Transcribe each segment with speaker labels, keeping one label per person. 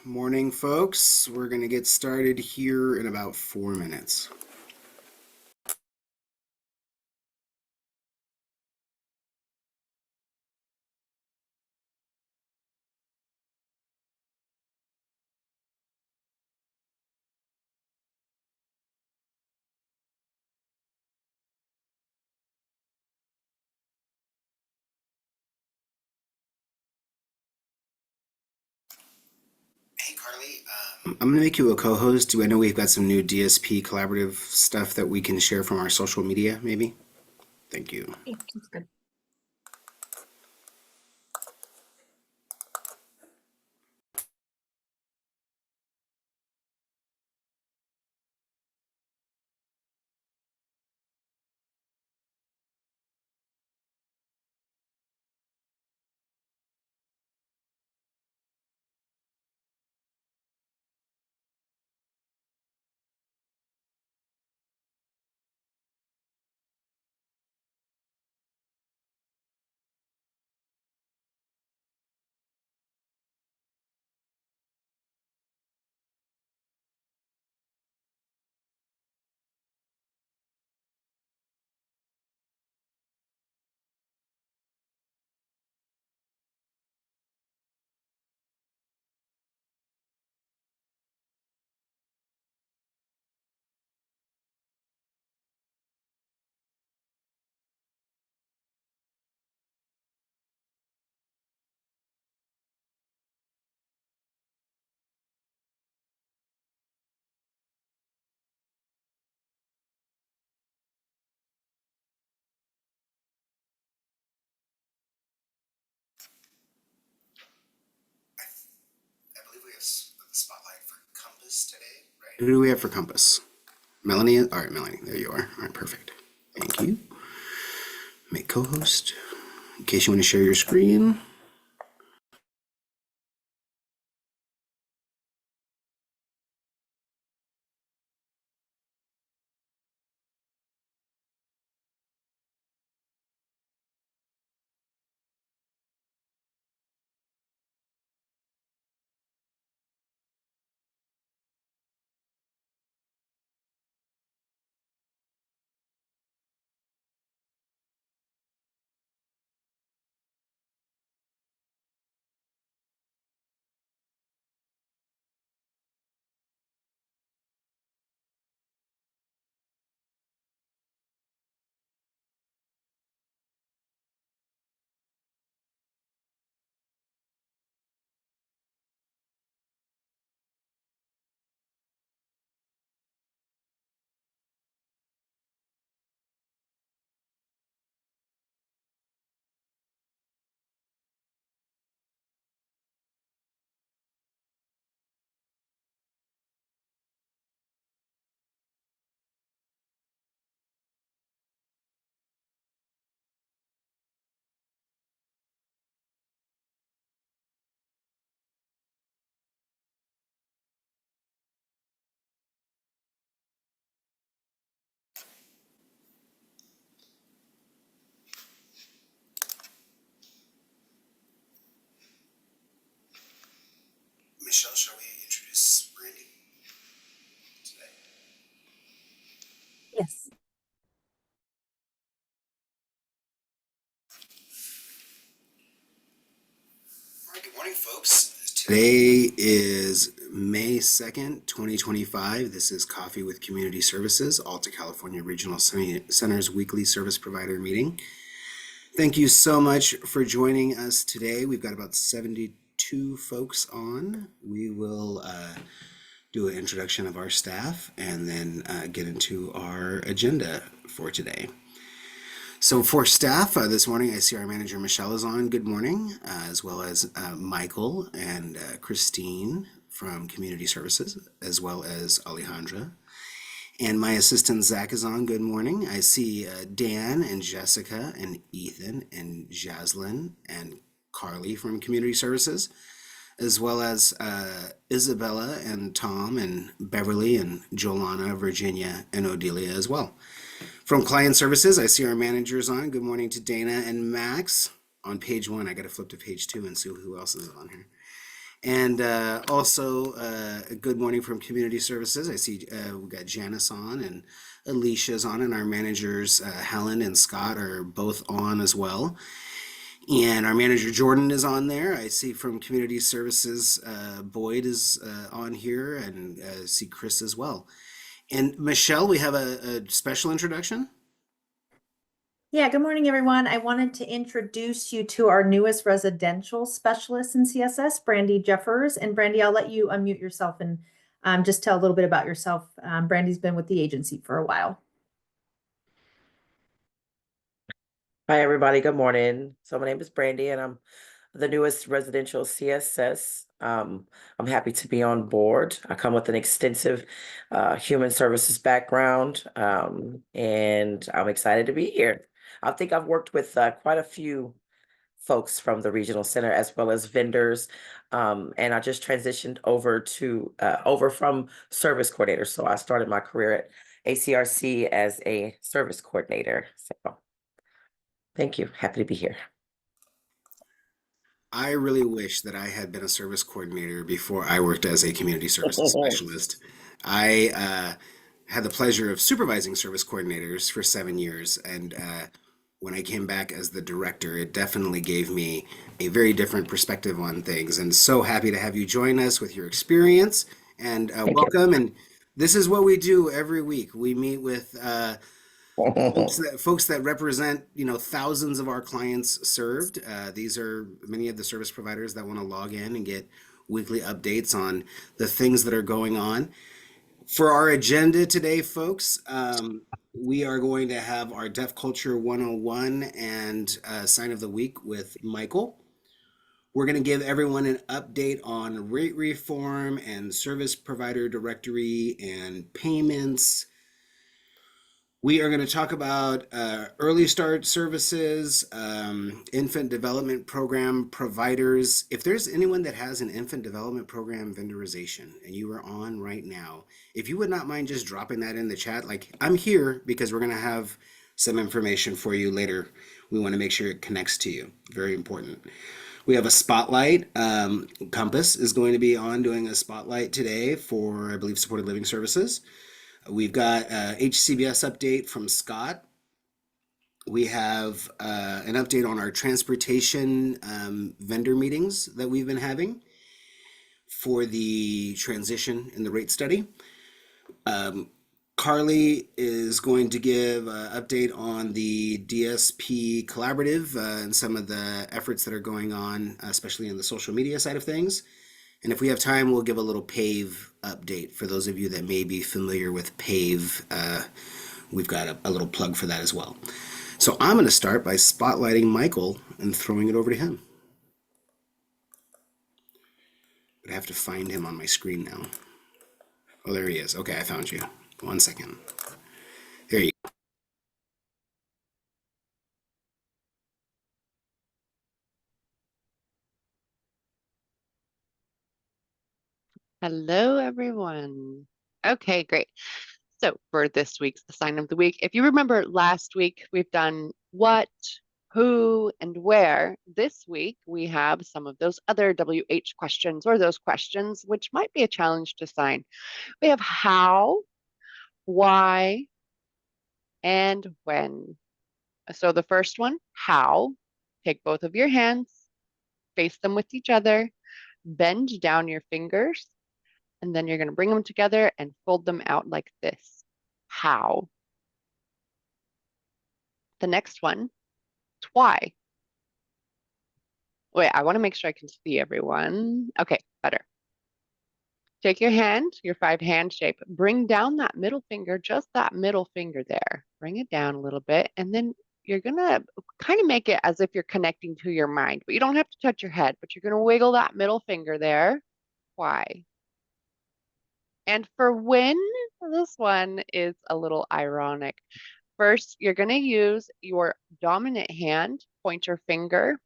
Speaker 1: Morning, folks. We're going to get started here in about 4 minutes. Hey, Carly. I'm going to make you a co-host. I know we've got some new DSP collaborative stuff that we can share from our social media, maybe? Thank you.
Speaker 2: Okay, that's good.
Speaker 1: I believe we have the spotlight for Compass today, right? Who do we have for Compass? Melanie? All right, Melanie. There you are. All right, perfect. Thank you. Make co-host. In case you want to share your screen. Michelle, shall we introduce Brandy today?
Speaker 2: Yes.
Speaker 1: All right, good morning, folks. Today is May 2nd, 2025. This is Coffee with Community Services, Alta California Regional Center's weekly service provider meeting. Thank you so much for joining us today. We've got about 72 folks on. We will do an introduction of our staff and then get into our agenda for today. So for staff, this morning I see our manager Michelle is on. Good morning, as well as Michael and Christine from Community Services, as well as Alejandra. And my assistant Zach is on. Good morning. I see Dan and Jessica and Ethan and Jaslyn and Carly from Community Services, as well as Isabella and Tom and Beverly and Jolana, Virginia, and Odelia as well. From Client Services, I see our managers on. Good morning to Dana and Max. On page 1, I got to flip to page 2 and see who else is on here. And also, a good morning from Community Services. I see we've got Janice on and Alicia's on, and our managers, Helen and Scott, are both on as well. And our manager Jordan is on there. I see from Community Services, Boyd is on here, and see Chris as well. And Michelle, we have a special introduction.
Speaker 2: Yeah, good morning, everyone. I wanted to introduce you to our newest residential specialist in CSS, Brandy Jeffers. And Brandy, I'll let you unmute yourself and just tell a little bit about yourself. Brandy's been with the agency for a while.
Speaker 3: Hi, everybody. Good morning. So my name is Brandy, and I'm the newest residential CSS. I'm happy to be on board. I come with an extensive human services background, and I'm excited to be here. I think I've worked with quite a few folks from the regional center as well as vendors, and I just transitioned over from service coordinator. So I started my career at ACRC as a service coordinator. So thank you. Happy to be here.
Speaker 1: I really wish that I had been a service coordinator before I worked as a community services specialist. I had the pleasure of supervising service coordinators for 7 years, and when I came back as the director, it definitely gave me a very different perspective on things. And so happy to have you join us with your experience and
Speaker 3: Thank
Speaker 1: welcome. And this is what we do every week. We meet with
Speaker 3: you.
Speaker 1: folks that represent, thousands of our clients served. These are many of the service providers that want to log in and get weekly updates on the things that are going on. For our agenda today, folks, we are going to have our Deaf Culture 101 and Sign of the Week with Michael. We're going to give everyone an update on rate reform and service provider directory and payments. We are going to talk about early start services, infant development program providers. If there's anyone that has an infant development program vendorization and you are on right now, if you would not mind just dropping that in the chat, like I'm here because we're going to have some information for you later. We want to make sure it connects to you. Very important. We have a spotlight. Compass is going to be on doing a spotlight today for, I believe, supported living services. We've got HCBS update from Scott. We have an update on our transportation vendor meetings that we've been having for the transition in the rate study. Carly is going to give an update on the DSP collaborative and some of the efforts that are going on, especially in the social media side of things. And if we have time, we'll give a little PAVE update for those of you that may be familiar with PAVE. We've got a little plug for that as well. So I'm going to start by spotlighting Michael and throwing it over to him. But I have to find him on my screen now. Oh, there he is. Okay, I found you. 1 second. There you go.
Speaker 4: Hello, everyone. Okay, great. So for this week's Sign of the Week, if you remember last week, we've done what, who, and where. This week, we have some of those other WH questions or those questions, which might be a challenge to sign. We have how, why, and when. So the first one, how, take both of your hands, face them with each other, bend down your fingers, and then you're going to bring them together and fold them out like this. How? The next one, why? Wait, I want to make sure I can see everyone. Okay, better. Take your hand, your 5-hand shape, bring down that middle finger, just that middle finger there. Bring it down a little bit, and then you're going to kind of make it as if you're connecting to your mind, but you don't have to touch your head, but you're going to wiggle that middle finger there. Why? And for when, this one is a little ironic. First, you're going to use your dominant hand, pointer finger,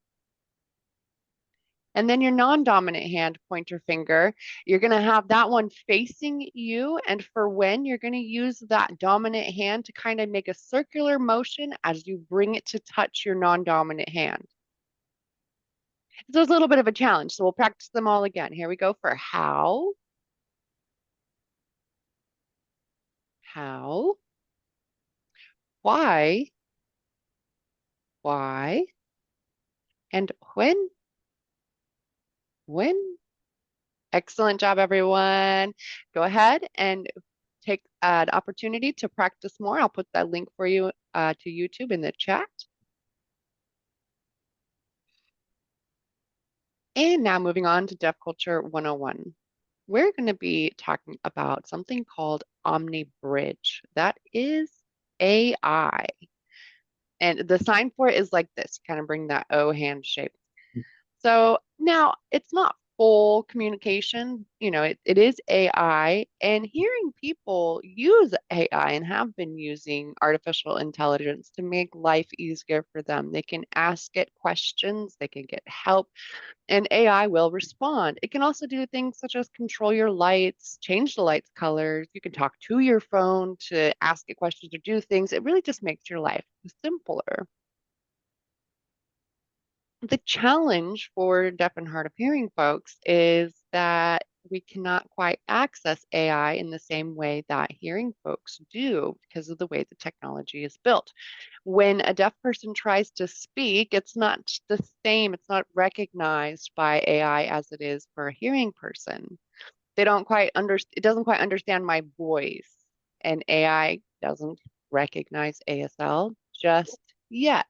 Speaker 4: and then your non-dominant hand, pointer finger. You're going to have that one facing you. And for when, you're going to use that dominant hand to kind of make a circular motion as you bring it to touch your non-dominant hand. So it's a little bit of a challenge. So we'll practice them all again. Here we go for how, why, and when. Excellent job, everyone. Go ahead and take an opportunity to practice more. I'll put that link for you to YouTube in the chat. And now moving on to Deaf Culture 101. We're going to be talking about something called OmniBridge. That is AI. And the sign for it is like this, kind of bring that O hand shape. So now it's not full communication, it is AI, and hearing people use AI and have been using artificial intelligence to make life easier for them. They can ask it questions, they can get help, and AI will respond. It can also do things such as control your lights, change the lights colors. You can talk to your phone to ask it questions or do things. It really just makes your life simpler. The challenge for deaf and hard of hearing folks is that we cannot quite access AI in the same way that hearing folks do because of the way the technology is built. When a deaf person tries to speak, it's not the same, it's not recognized by AI as it is for a hearing person. They don't quite it doesn't quite understand my voice, and AI doesn't recognize ASL just yet.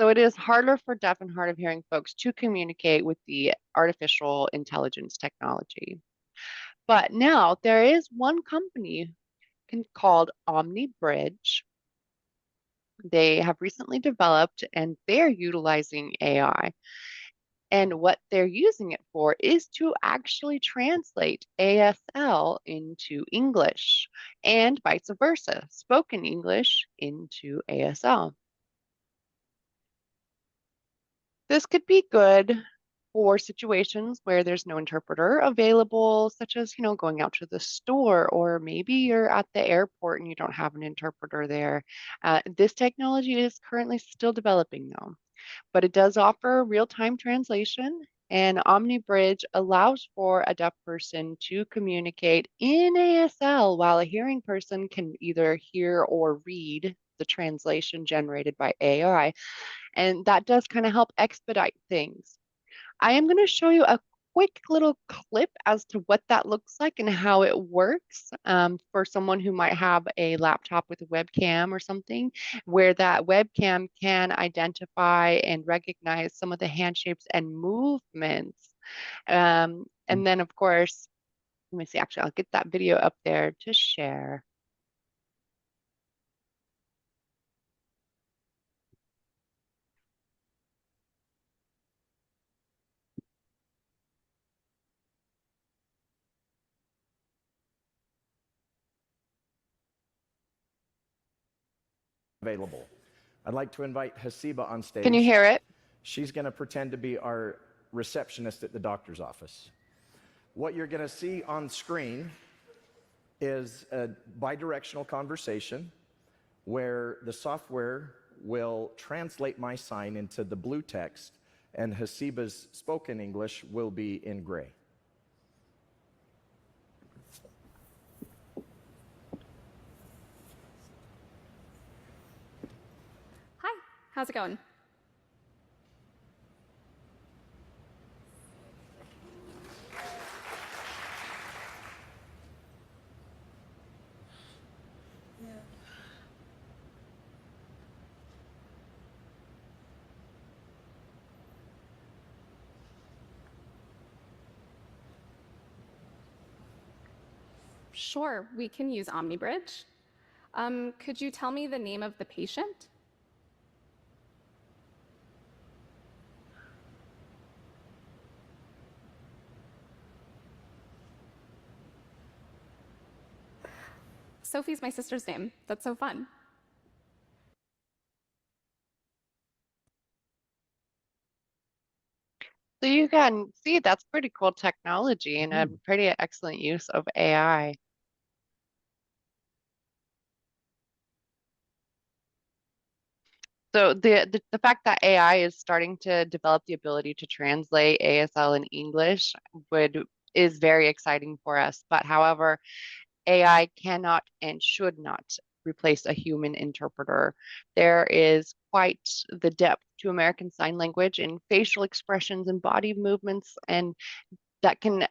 Speaker 4: So it is harder for deaf and hard of hearing folks to communicate with the artificial intelligence technology. But now there is one company called OmniBridge. They have recently developed and they're utilizing AI. And what they're using it for is to actually translate ASL into English and vice versa, spoken English into ASL. This could be good for situations where there's no interpreter available, such as, going out to the store, or maybe you're at the airport and you don't have an interpreter there. This technology is currently still developing though, but it does offer real-time translation, and OmniBridge allows for a deaf person to communicate in ASL while a hearing person can either hear or read the translation generated by AI. And that does kind of help expedite things. I am going to show you a quick little clip as to what that looks like and how it works for someone who might have a laptop with a webcam or something, where that webcam can identify and recognize some of the hand shapes and movements. And then, of course, let me see, actually, I'll get that video up there to share.
Speaker 5: Available. I'd like to invite Hasiba on stage.
Speaker 4: Can you hear it?
Speaker 5: She's going to pretend to be our receptionist at the doctor's office. What you're going to see on screen is a bidirectional conversation where the software will translate my sign into the blue text and Hasiba's spoken English will be in gray.
Speaker 6: Hi, how's it going? Sure, we can use OmniBridge. Could you tell me the name of the patient? Sophie's my sister's name. That's so fun.
Speaker 4: So you can see that's pretty cool technology and a pretty excellent use of AI. So the fact that AI is starting to develop the ability to translate ASL in English is very exciting for us. But however, AI cannot and should not replace a human interpreter. There is quite the depth to American Sign Language in facial expressions and body movements, and that can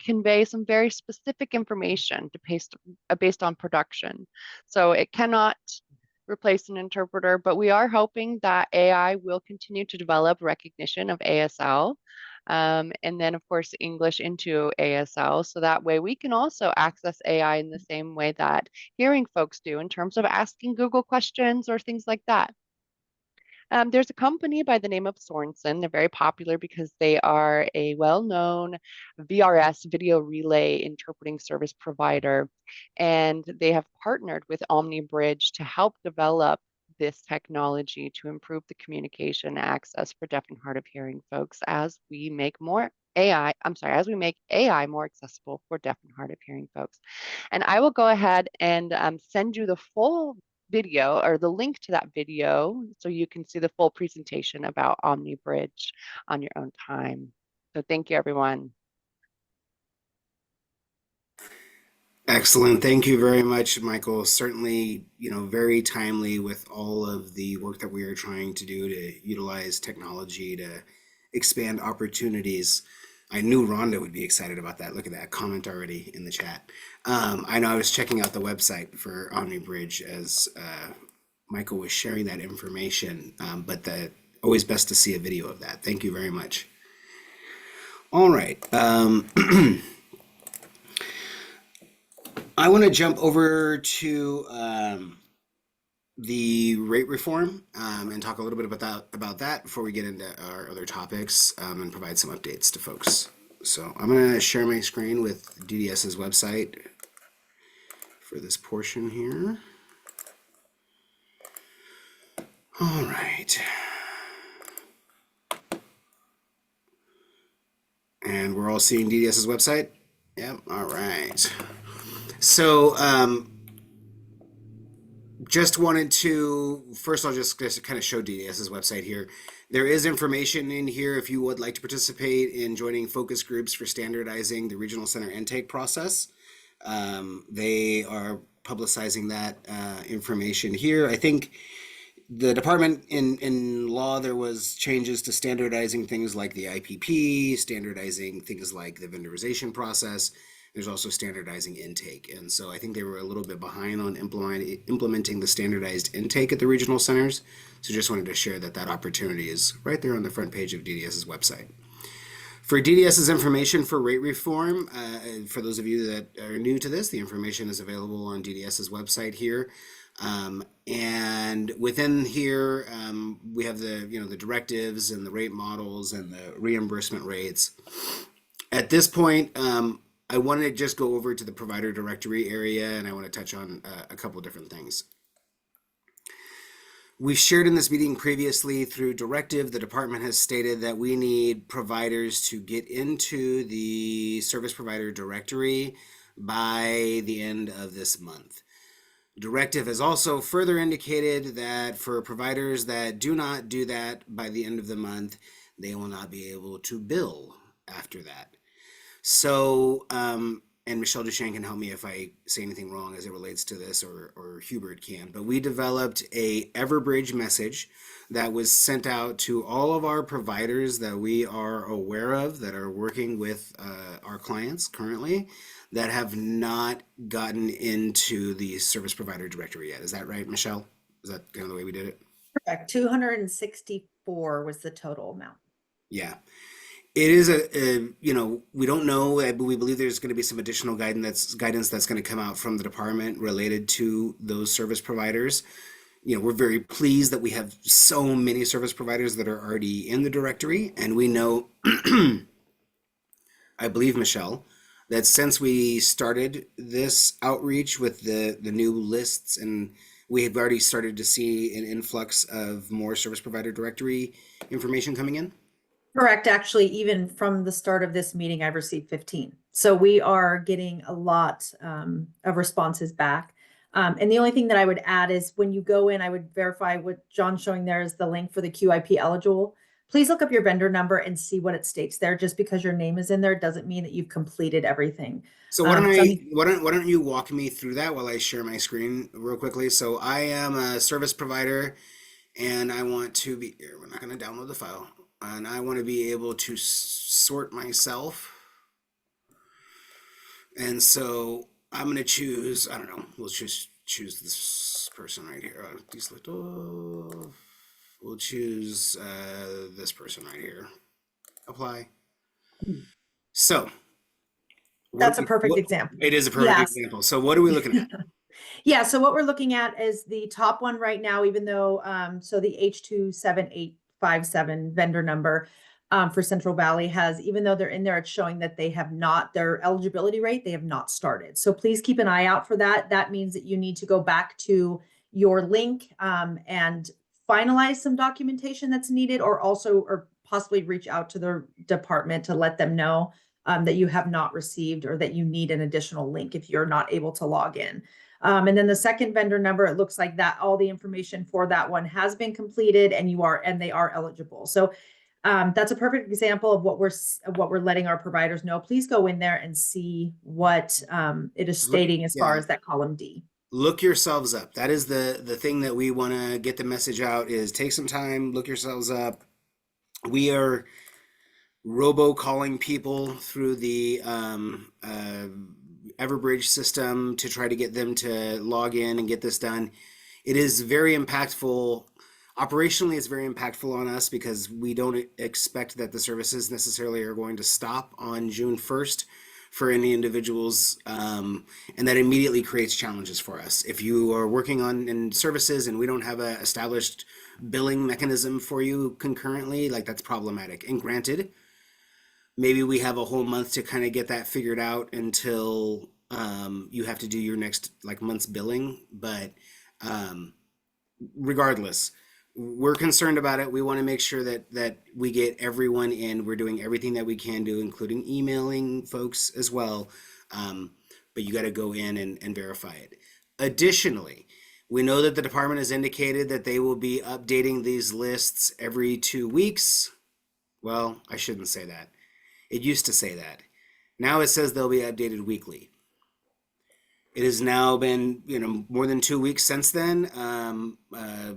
Speaker 4: convey some very specific information based on production. So it cannot replace an interpreter, but we are hoping that AI will continue to develop recognition of ASL. And then, of course, English into ASL. So that way we can also access AI in the same way that hearing folks do in terms of asking Google questions or things like that. There's a company by the name of Sorensen. They're very popular because they are a well-known VRS, video relay interpreting service provider. And they have partnered with OmniBridge to help develop this technology to improve the communication access for deaf and hard of hearing folks as we make as we make AI more accessible for deaf and hard of hearing folks. And I will go ahead and send you the full video or the link to that video so you can see the full presentation about OmniBridge on your own time. So thank you, everyone.
Speaker 1: Excellent. Thank you very much, Michael. Certainly, very timely with all of the work that we are trying to do to utilize technology to expand opportunities. I knew Rhonda would be excited about that. Look at that comment already in the chat. I know I was checking out the website for OmniBridge as Michael was sharing that information, but always best to see a video of that. Thank you very much. All right. I want to jump over to the rate reform and talk a little bit about that before we get into our other topics and provide some updates to folks. So I'm going to share my screen with DDS's website for this portion here. All right. And we're all seeing DDS's website? Yep. All right. So, just wanted to, first I'll just kind of show DDS's website here. There is information in here if you would like to participate in joining focus groups for standardizing the regional center intake process. They are publicizing that information here. I think the department in law, there was changes to standardizing things like the IPP, standardizing things like the vendorization process. There's also standardizing intake. And so I think they were a little bit behind on implementing the standardized intake at the regional centers. So just wanted to share that opportunity is right there on the front page of DDS's website. For DDS's information for rate reform, for those of you that are new to this, the information is available on DDS's website here. And within here, we have the directives and the rate models and the reimbursement rates. At this point, I wanted to just go over to the provider directory area, and I want to touch on a couple different things. We've shared in this meeting previously through directive, the department has stated that we need providers to get into the service provider directory by the end of this month. Directive has also further indicated that for providers that do not do that by the end of the month, they will not be able to bill after that. So, and Michelle Duchesne can help me if I say anything wrong as it relates to this, or Hubert can, but we developed a Everbridge message that was sent out to all of our providers that we are aware of that are working with our clients currently that have not gotten into the service provider directory yet. Is that right, Michelle? Is that kind of the way we did it?
Speaker 2: Correct. 264 was the total amount.
Speaker 1: Yeah. It is we don't know, but we believe there's going to be some additional guidance that's going to come out from the department related to those service providers. We're very pleased that we have so many service providers that are already in the directory. And we know, I believe, Michelle, that since we started this outreach with the new lists, and we have already started to see an influx of more service provider directory information coming in.
Speaker 2: Correct. Actually, even from the start of this meeting, I've received 15. So we are getting a lot of responses back. And the only thing that I would add is when you go in, I would verify what John's showing there is the link for the QIP eligible. Please look up your vendor number and see what it states there. Just because your name is in there doesn't mean that you've completed everything.
Speaker 1: So why don't you walk me through that while I share my screen real quickly? So I am a service provider and I want to be, here, we're not going to download the file, and I want to be able to sort myself. And so I'm going to choose, I don't know, we'll just choose this person right here. Deselect all. We'll choose this person right here. Apply. So
Speaker 2: That's a perfect example.
Speaker 1: It is a perfect
Speaker 2: Yes.
Speaker 1: example. So what are we looking at?
Speaker 2: Yeah, so what we're looking at is the top one right now, even though, so the H27857 vendor number for Central Valley has, even though they're in there, it's showing that they have not, their eligibility rate, they have not started. So please keep an eye out for that. That means that you need to go back to your link and finalize some documentation that's needed, or possibly reach out to the department to let them know that you have not received or that you need an additional link if you're not able to log in. And then the second vendor number, it looks like that all the information for that one has been completed and they are eligible. So that's a perfect example of what we're letting our providers know. Please go in there and see what it is stating as far as that column D.
Speaker 1: Look yourselves up. That is the thing that we want to get the message out is take some time, look yourselves up. We are robo-calling people through the Everbridge system to try to get them to log in and get this done. It is very impactful. Operationally, it's very impactful on us because we don't expect that the services necessarily are going to stop on June 1st for any individuals, and that immediately creates challenges for us. If you are working in services and we don't have a established billing mechanism for you concurrently, like that's problematic. And granted, maybe we have a whole month to kind of get that figured out until you have to do your next month's billing. But regardless, we're concerned about it. We want to make sure that we get everyone in. We're doing everything that we can do, including emailing folks as well. But you got to go in and verify it. Additionally, we know that the department has indicated that they will be updating these lists every 2 weeks. Well, I shouldn't say that. It used to say that. Now it says they'll be updated weekly. It has now been, more than 2 weeks since then.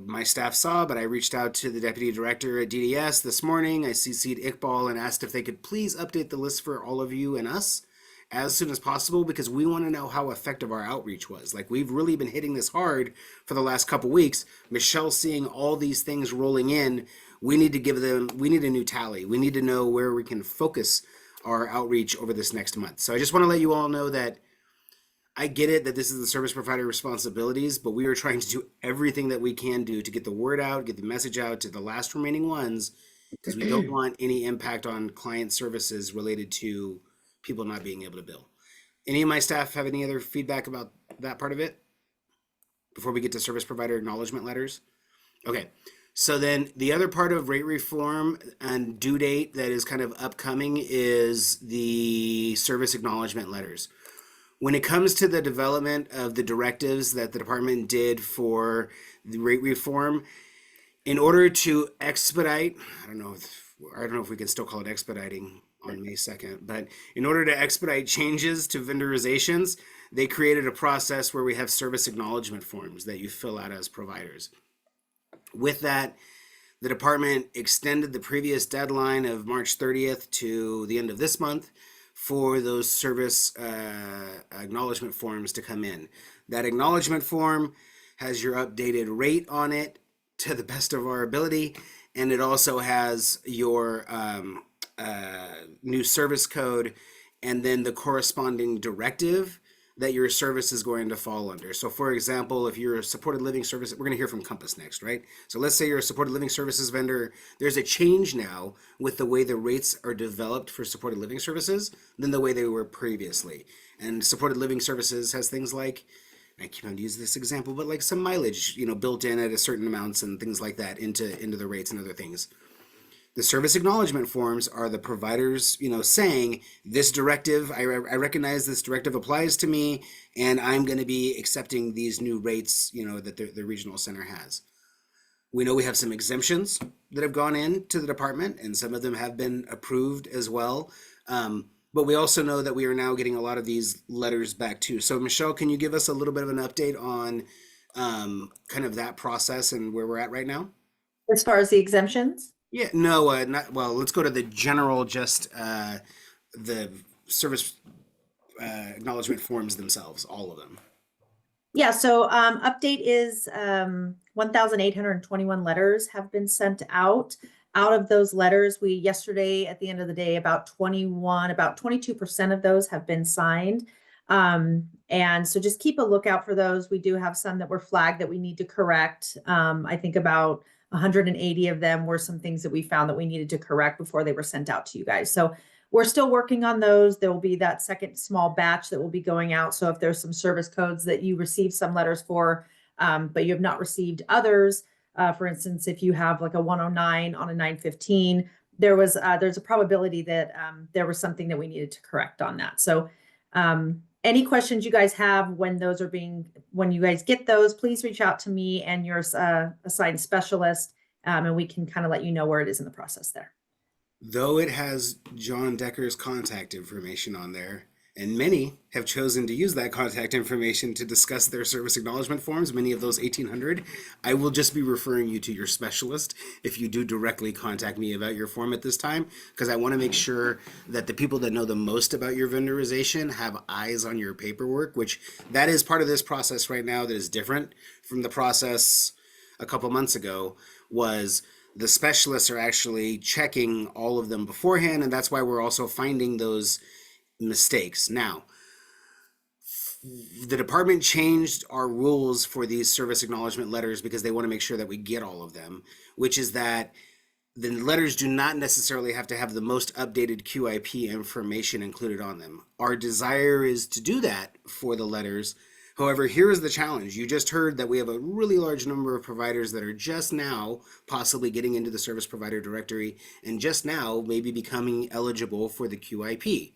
Speaker 1: My staff saw, but I reached out to the deputy director at DDS this morning. I CC'd Iqbal and asked if they could please update the list for all of you and us as soon as possible, because we want to know how effective our outreach was. We've really been hitting this hard for the last couple weeks. Michelle seeing all these things rolling in, we need a new tally. We need to know where we can focus our outreach over this next month. So I just want to let you all know that I get it that this is the service provider responsibilities, but we are trying to do everything that we can do to get the word out, get the message out to the last remaining ones, because we don't want any impact on client services related to people not being able to bill. Any of my staff have any other feedback about that part of it before we get to service provider acknowledgement letters? Okay. So then the other part of rate reform and due date that is kind of upcoming is the service acknowledgement letters. When it comes to the development of the directives that the department did for the rate reform, in order to expedite, I don't know if we can still call it expediting on May 2nd, but in order to expedite changes to vendorizations, they created a process where we have service acknowledgement forms that you fill out as providers. With that, the department extended the previous deadline of March 30th to the end of this month for those service acknowledgement forms to come in. That acknowledgement form has your updated rate on it to the best of our ability, and it also has your new service code and then the corresponding directive that your service is going to fall under. So for example, if you're a supported living service, we're going to hear from Compass next, right? So let's say you're a supported living services vendor. There's a change now with the way the rates are developed for supported living services than the way they were previously. And supported living services has things like, I keep on using this example, but like some mileage, built in at a certain amounts and things like that into the rates and other things. The service acknowledgement forms are the providers, saying this directive, I recognize this directive applies to me, and I'm going to be accepting these new rates, that the regional center has. We know we have some exemptions that have gone into the department, and some of them have been approved as well. But we also know that we are now getting a lot of these letters back too. So Michelle, can you give us a little bit of an update on kind of that process and where we're at right now?
Speaker 2: As far as the exemptions?
Speaker 1: Yeah, no, not well. Let's go to the general, just the service acknowledgement forms themselves, all of them.
Speaker 2: Yeah, so update is 1,821 letters have been sent out. Out of those letters, we yesterday at the end of the day, about 22% of those have been signed. And so just keep a lookout for those. We do have some that were flagged that we need to correct. I think about 180 of them were some things that we found that we needed to correct before they were sent out to you guys. So we're still working on those. There will be that second small batch that will be going out. So if there's some service codes that you received some letters for, but you have not received others, for instance, if you have like a 109 on a 915, there's a probability that there was something that we needed to correct on that. So any questions you guys have when you guys get those, please reach out to me and your assigned specialist, and we can kind of let you know where it is in the process there.
Speaker 1: Though it has John Decker's contact information on there, and many have chosen to use that contact information to discuss their service acknowledgement forms, many of those 1,800, I will just be referring you to your specialist if you do directly contact me about your form at this time, because I want to make sure that the people that know the most about your vendorization have eyes on your paperwork, which that is part of this process right now that is different from the process a couple months ago. Was the specialists are actually checking all of them beforehand, and that's why we're also finding those mistakes. Now, the department changed our rules for these service acknowledgement letters because they want to make sure that we get all of them, which is that the letters do not necessarily have to have the most updated QIP information included on them. Our desire is to do that for the letters. However, here is the challenge. You just heard that we have a really large number of providers that are just now possibly getting into the service provider directory and just now maybe becoming eligible for the QIP.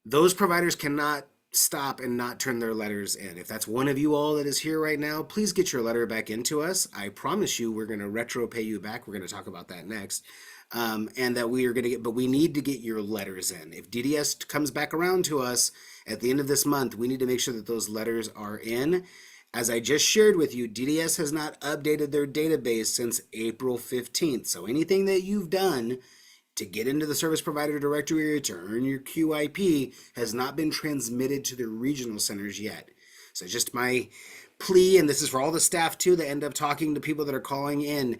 Speaker 1: Those providers cannot stop and not turn their letters in. If that's one of you all that is here right now, please get your letter back into us. I promise you we're going to retro pay you back. We're going to talk about that next. And that we are going to but we need to get your letters in. If DDS comes back around to us at the end of this month, we need to make sure that those letters are in. As I just shared with you, DDS has not updated their database since April 15th. So anything that you've done to get into the service provider directory or to earn your QIP has not been transmitted to the regional centers yet. So just my plea, and this is for all the staff too that end up talking to people that are calling in,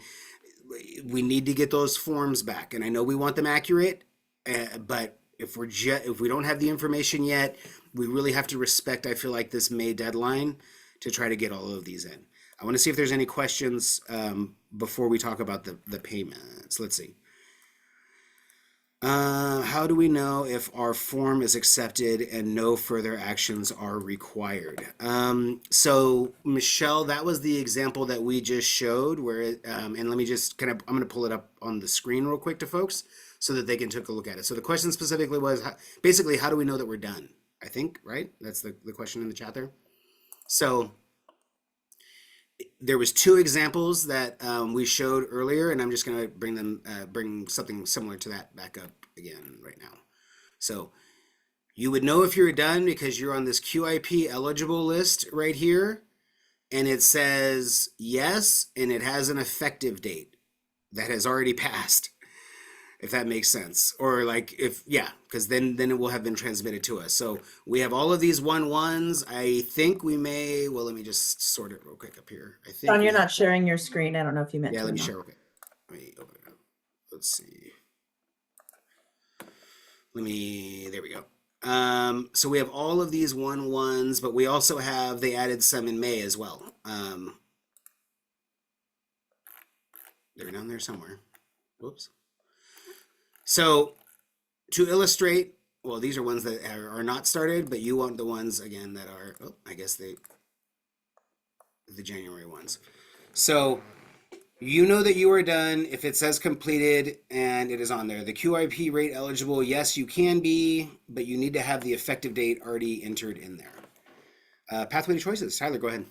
Speaker 1: we need to get those forms back. And I know we want them accurate, but if we don't have the information yet, we really have to respect, I feel like, this May deadline to try to get all of these in. I want to see if there's any questions before we talk about the payments. Let's see. How do we know if our form is accepted and no further actions are required? So Michelle, that was the example that we just showed where and let me just I'm going to pull it up on the screen real quick to folks so that they can take a look at it. So the question specifically was basically, how do we know that we're done? I think, right? That's the question in the chat there. So there was two examples that we showed earlier, and I'm just going to bring something similar to that back up again right now. So you would know if you're done because you're on this QIP eligible list right here, and it says yes, and it has an effective date that has already passed, if that makes sense. Or like because then it will have been transmitted to us. So we have all of these 1-1s. I think we may, well, let me just sort it real quick up here. I think
Speaker 2: John, you're not sharing your screen. I don't know if you meant to.
Speaker 1: let
Speaker 2: or
Speaker 1: me
Speaker 2: not.
Speaker 1: share real quick. Let me open it up. Let's see. There we go. So we have all of these 1-1s, but we also have, they added some in May as well. They're down there somewhere. Whoops. So to illustrate, well, these are ones that are not started, but you want the ones again that are, I guess the January ones. So You know that you are done if it says completed and it is on there. The QIP rate eligible, yes, you can be, but you need to have the effective date already entered in there. Pathway to choices. Tyler, go ahead.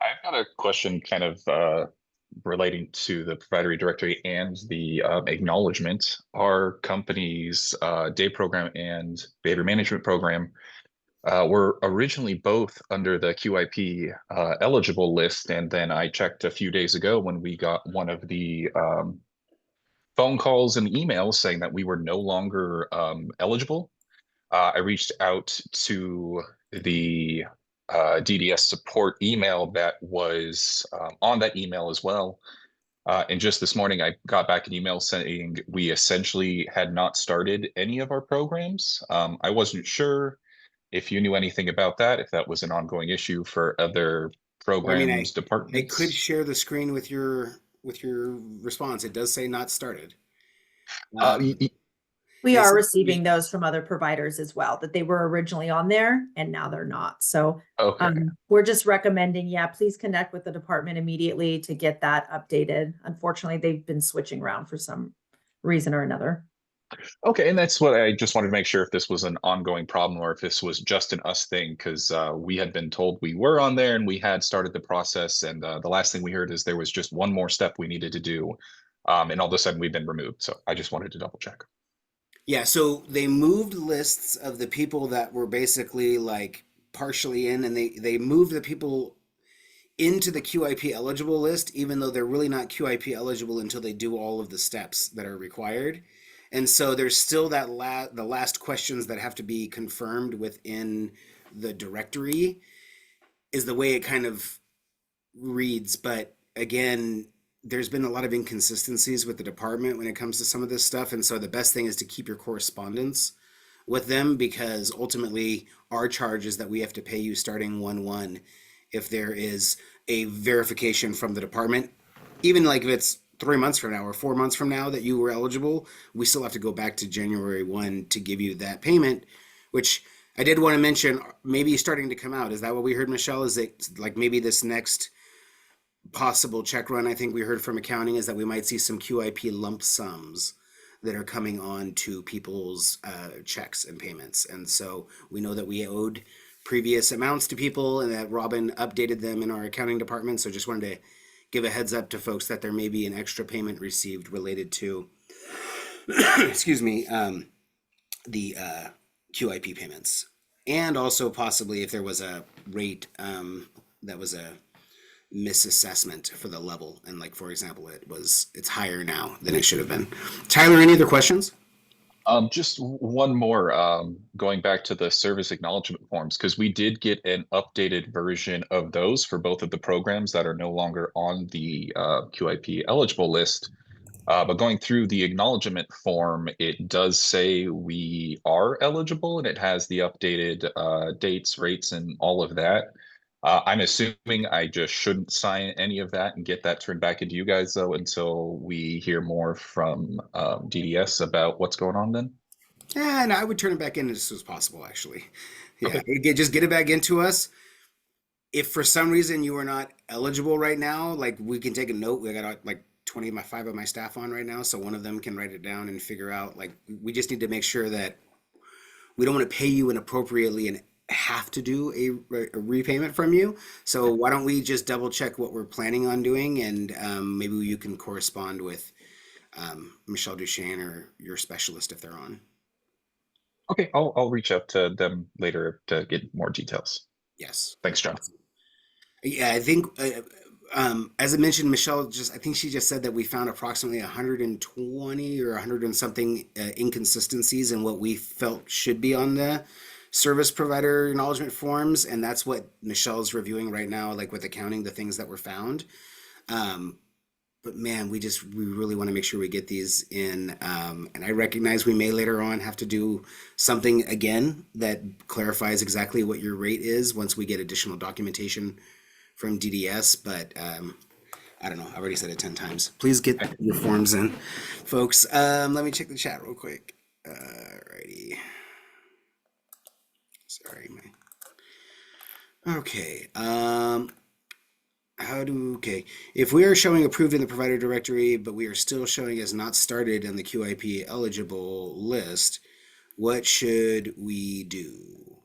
Speaker 7: I've got a question kind of relating to the provider directory and the acknowledgement. Our company's day program and behavior management program were originally both under the QIP eligible list. And then I checked a few days ago when we got one of the phone calls and emails saying that we were no longer eligible. I reached out to the DDS support email that was on that email as well. And just this morning, I got back an email saying we essentially had not started any of our programs. I wasn't sure if you knew anything about that, if that was an ongoing issue for other
Speaker 1: Well, I mean,
Speaker 7: programs,
Speaker 1: I could
Speaker 7: departments.
Speaker 1: share the screen with your response. It does say not started.
Speaker 7: Uh,
Speaker 1: Um,
Speaker 7: y- y-
Speaker 2: We
Speaker 1: It's-
Speaker 2: are receiving those from other providers as well, that they were originally on there and now they're not. So
Speaker 7: okay.
Speaker 2: we're just recommending, yeah, please connect with the department immediately to get that updated. Unfortunately, they've been switching around for some reason or another.
Speaker 7: Okay, and that's what I just wanted to make sure if this was an ongoing problem or if this was just an us thing, because we had been told we were on there and we had started the process, and the last thing we heard is there was just one more step we needed to do, and all of a sudden we've been removed. So I just wanted to double check.
Speaker 1: Yeah, so they moved lists of the people that were basically like partially in, and they moved the people into the QIP eligible list, even though they're really not QIP eligible until they do all of the steps that are required. And so there's still that the last questions that have to be confirmed within the directory is the way it kind of reads. But again, there's been a lot of inconsistencies with the department when it comes to some of this stuff. And so the best thing is to keep your correspondence with them, because ultimately our charge is that we have to pay you starting 1/1 if there is a verification from the department. Even like if it's 3 months from now or 4 months from now that you were eligible, we still have to go back to January 1 to give you that payment, which I did want to mention maybe starting to come out. Is that what we heard, Michelle? Is it like maybe this next possible check run I think we heard from accounting is that we might see some QIP lump sums that are coming on to people's checks and payments. And so we know that we owed previous amounts to people and that Robin updated them in our accounting department. So just wanted to give a heads up to folks that there may be an extra payment received related to, excuse me, the QIP payments. And also possibly if there was a rate that was a misassessment for the level, and like for example it's higher now than it should have been. Tyler, any other questions?
Speaker 7: Just one more, going back to the service acknowledgement forms, because we did get an updated version of those for both of the programs that are no longer on the QIP eligible list. But going through the acknowledgement form, it does say we are eligible and it has the updated dates, rates, and all of that. I'm assuming I just shouldn't sign any of that and get that turned back into you guys, though, until we hear more from DDS about what's going on then?
Speaker 1: And I would turn it back in as soon as possible, actually. Yeah,
Speaker 7: Okay.
Speaker 1: just get it back into us. If for some reason you are not eligible right now, like we can take a note. We got like 25 of my staff on right now, so one of them can write it down and figure out, like, we just need to make sure that we don't want to pay you inappropriately and have to do a repayment from you. So why don't we just double check what we're planning on doing, and maybe you can correspond with Michelle Duchesne or your specialist if they're on.
Speaker 7: Okay, I'll reach out to them later to get more details.
Speaker 1: Yes.
Speaker 7: Thanks, John.
Speaker 1: Yeah, I think as I mentioned, Michelle I think she just said that we found approximately 120 or 100 and something inconsistencies in what we felt should be on the service provider acknowledgement forms, and that's what Michelle's reviewing right now, like with accounting, the things that were found. But man, we really want to make sure we get these in. And I recognize we may later on have to do something again that clarifies exactly what your rate is once we get additional documentation from DDS. But I don't know. I already said it 10 times. Please get your forms in, folks. Let me check the chat real quick. Alrighty. Sorry, okay. okay. If we are showing approved in the provider directory, but we are still showing as not started in the QIP eligible list, what should we do?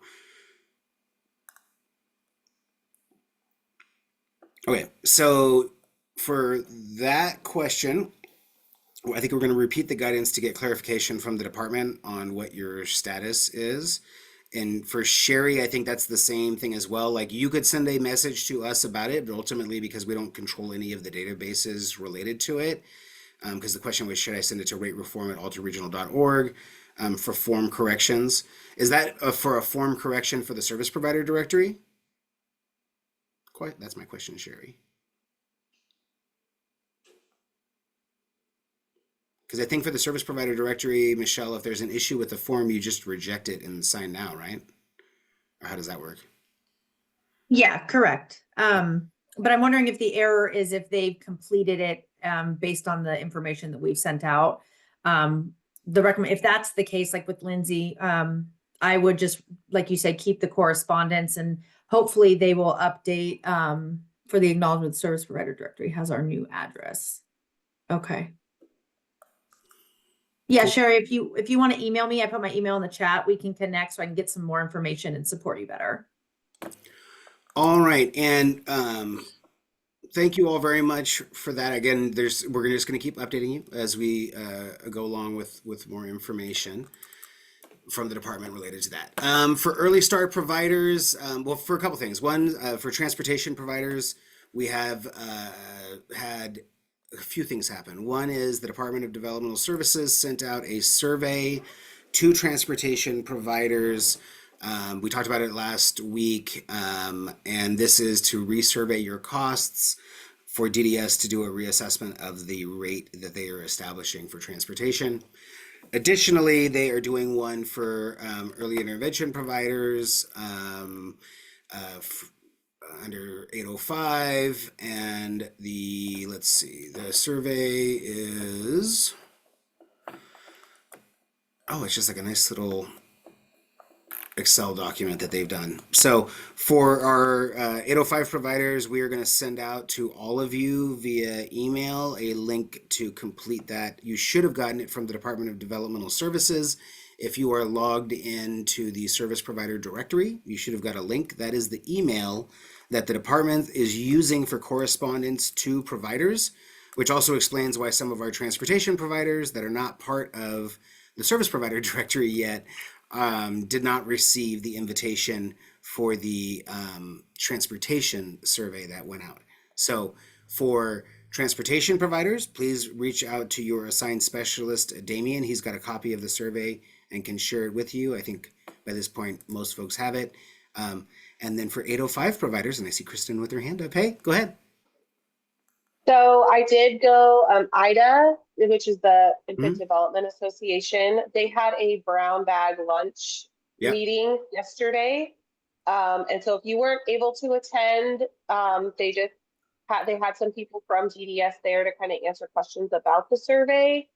Speaker 1: Okay, so for that question, I think we're going to repeat the guidance to get clarification from the department on what your status is. And for Sherry, I think that's the same thing as well. Like you could send a message to us about it, but ultimately, because we don't control any of the databases related to it, because the question was, should I send it to ratereform@altaregional.org for form corrections? Is that for a form correction for the service provider directory? That's my question, Sherry. Because I think for the service provider directory, Michelle, if there's an issue with the form, you just reject it and sign now, right? Or how does that work?
Speaker 2: Yeah, correct. But I'm wondering if the error is if they've completed it based on the information that we've sent out. If that's the case, like with Lindsay, I would just, like you said, keep the correspondence and hopefully they will update for the acknowledgement service provider directory has our new address. Okay. Yeah, Sherry, if you want to email me, I put my email in the chat. We can connect so I can get some more information and support you better.
Speaker 1: All right, and thank you all very much for that. Again, we're just going to keep updating you as we go along with more information from the department related to that. For early start providers, well, for a couple things. One, for transportation providers, we have had a few things happen. One is the Department of Developmental Services sent out a survey to transportation providers. We talked about it last week, and this is to resurvey your costs for DDS to do a reassessment of the rate that they are establishing for transportation. Additionally, they are doing one for early intervention providers under 805, and the survey is, it's just like a nice little Excel document that they've done. So for our 805 providers, we are going to send out to all of you via email a link to complete that. You should have gotten it from the Department of Developmental Services. If you are logged into the service provider directory, you should have got a link. That is the email that the department is using for correspondence to providers, which also explains why some of our transportation providers that are not part of the service provider directory yet did not receive the invitation for the transportation survey that went out. So for transportation providers, please reach out to your assigned specialist, Damien. He's got a copy of the survey and can share it with you. I think by this point, most folks have it. And then for 805 providers, and I see Kristen with her hand up. Hey, go ahead.
Speaker 8: So I did go, IDA, which is the Infant Development Association. They had a brown bag lunch meeting yesterday. And so if you weren't able to attend, they had some people from DDS there to kind of answer questions about the survey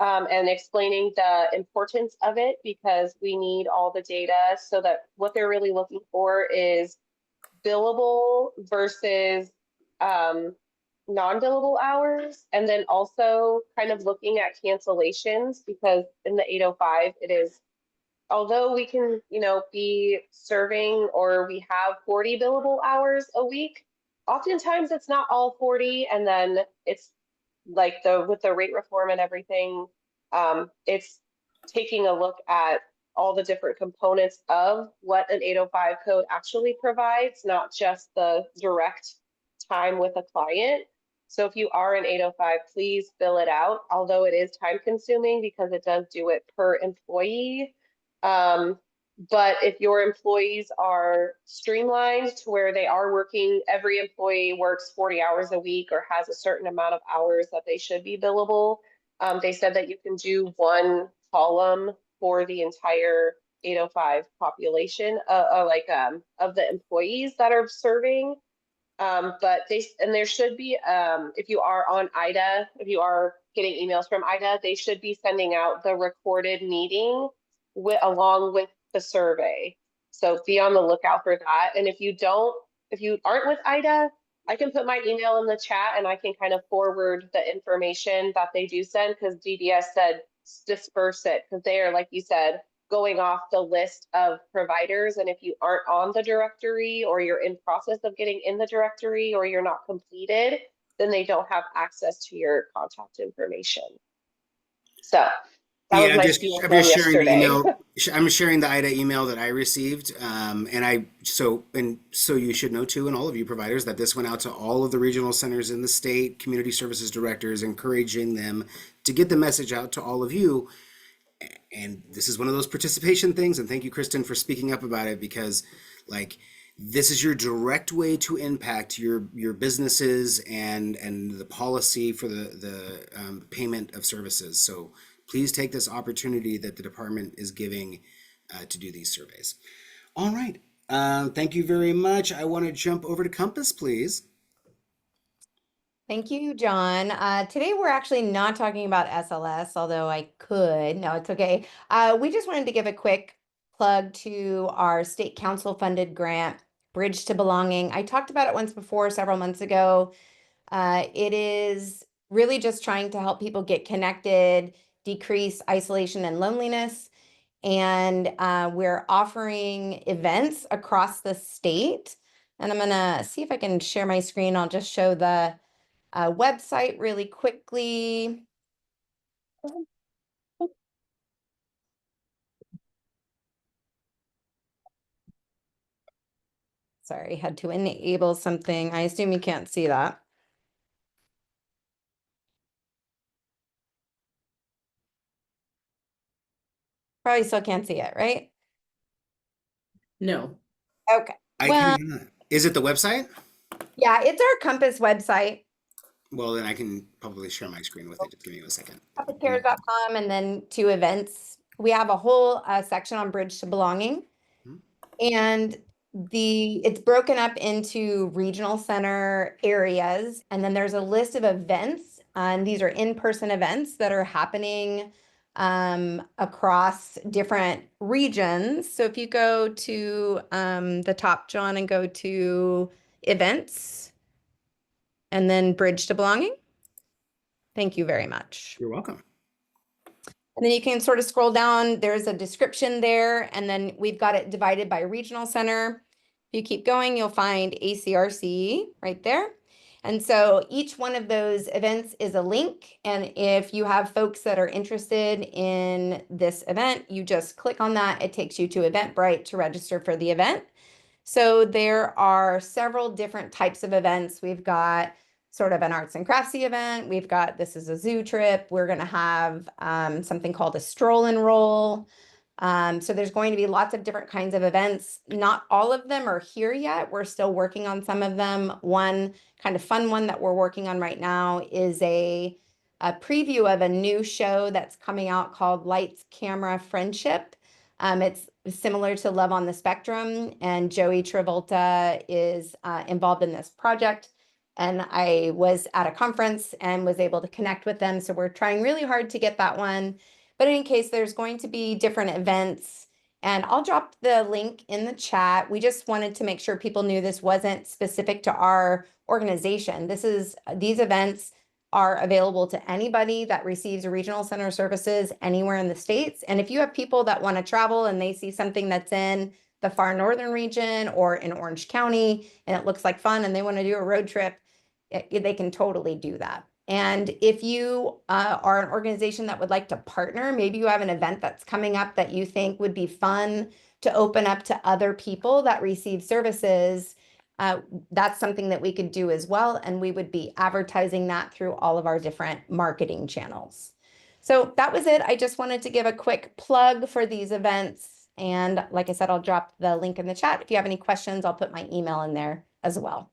Speaker 8: and explaining the importance of it, because we need all the data so that what they're really looking for is billable versus non-billable hours, and then also kind of looking at cancellations, because in the 805 it is, although we can be serving or we have 40 billable hours a week, oftentimes it's not all 40, and then it's like with the rate reform and everything, it's taking a look at all the different components of what an 805 code actually provides, not just the direct time with a client. So if you are an 805, please fill it out, although it is time consuming because it does do it per employee. But if your employees are streamlined to where they are working, every employee works 40 hours a week or has a certain amount of hours that they should be billable, they said that you can do one column for the entire 805 population of the employees that are serving. But there should be, if you are on IDA, if you are getting emails from IDA, they should be sending out the recorded meeting along with the survey. So be on the lookout for that. And if you aren't with IDA, I can put my email in the chat and I can kind of forward the information that they do send because DDS said disperse it because they are, like you said, going off the list of providers. And if you aren't on the directory or you're in process of getting in the directory or you're not completed, then they don't have access to your contact information. So that was
Speaker 1: Yeah,
Speaker 8: my spiel
Speaker 1: I'm
Speaker 8: from
Speaker 1: just sharing the
Speaker 8: yesterday.
Speaker 1: email. I'm sharing the IDA email that I received, so you should know too, and all of you providers, that this went out to all of the regional centers in the state, community services directors, encouraging them to get the message out to all of you. And this is one of those participation things. And thank you, Kristen, for speaking up about it, because like this is your direct way to impact your businesses and the policy for the payment of services. So please take this opportunity that the department is giving to do these surveys. All right. Thank you very much. I want to jump over to Compass, please.
Speaker 9: Thank you, John. Today we're actually not talking about SLS, although I could. No, it's okay. We just wanted to give a quick plug to our state council funded grant, Bridge to Belonging. I talked about it once before, several months ago. It is really just trying to help people get connected, decrease isolation and loneliness. And we're offering events across the state. And I'm gonna see if I can share my screen. I'll just show the website really quickly. Sorry, had to enable something. I assume you can't see that. Probably still can't see it, right?
Speaker 3: No.
Speaker 9: Okay.
Speaker 1: I
Speaker 9: Well,
Speaker 1: can. Is it the website?
Speaker 9: yeah, it's our Compass website,
Speaker 1: Well, then I can probably share my screen with it. Just give me a second.
Speaker 9: compasscares.com, and then to events. We have a whole section on Bridge to Belonging. And it's broken up into regional center areas, and then there's a list of events, and these are in-person events that are happening across different regions. So if you go to the top, John, and go to events, and then Bridge to Belonging. Thank you very much.
Speaker 1: You're welcome.
Speaker 9: And then you can sort of scroll down, there's a description there, and then we've got it divided by regional center. If you keep going, you'll find ACRC right there. And so each one of those events is a link. And if you have folks that are interested in this event, you just click on that. It takes you to Eventbrite to register for the event. So there are several different types of events. We've got sort of an arts and craftsy event. We've got, this is a zoo trip. We're going to have something called a stroll and roll. So there's going to be lots of different kinds of events. Not all of them are here yet. We're still working on some of them. One kind of fun one that we're working on right now is a preview of a new show that's coming out called Lights, Camera, Friendship. It's similar to Love on the Spectrum, and Joey Travolta is involved in this project. And I was at a conference and was able to connect with them. So we're trying really hard to get that one. But in any case, there's going to be different events. And I'll drop the link in the chat. We just wanted to make sure people knew this wasn't specific to our organization. These events are available to anybody that receives regional center services anywhere in the States. And if you have people that want to travel and they see something that's in the far northern region or in Orange County and it looks like fun and they want to do a road trip, they can totally do that. And if you are an organization that would like to partner, maybe you have an event that's coming up that you think would be fun to open up to other people that receive services, that's something that we could do as well. And we would be advertising that through all of our different marketing channels. So that was it. I just wanted to give a quick plug for these events. And like I said, I'll drop the link in the chat. If you have any questions, I'll put my email in there as well.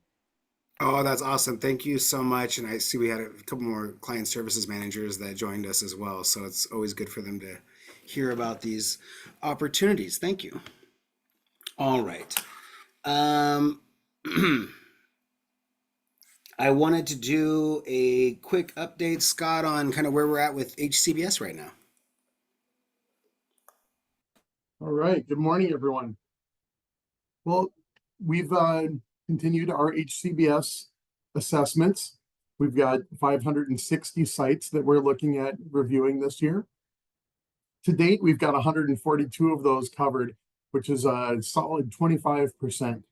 Speaker 1: Oh, that's awesome. Thank you so much. And I see we had a couple more client services managers that joined us as well. So it's always good for them to hear about these opportunities. Thank you. All right. I wanted to do a quick update, Scott, on kind of where we're at with HCBS right now.
Speaker 10: All right. Good morning, everyone. Well, we've continued our HCBS assessments. We've got 560 sites that we're looking at reviewing this year. To date, we've got 142 of those covered, which is a solid 25%.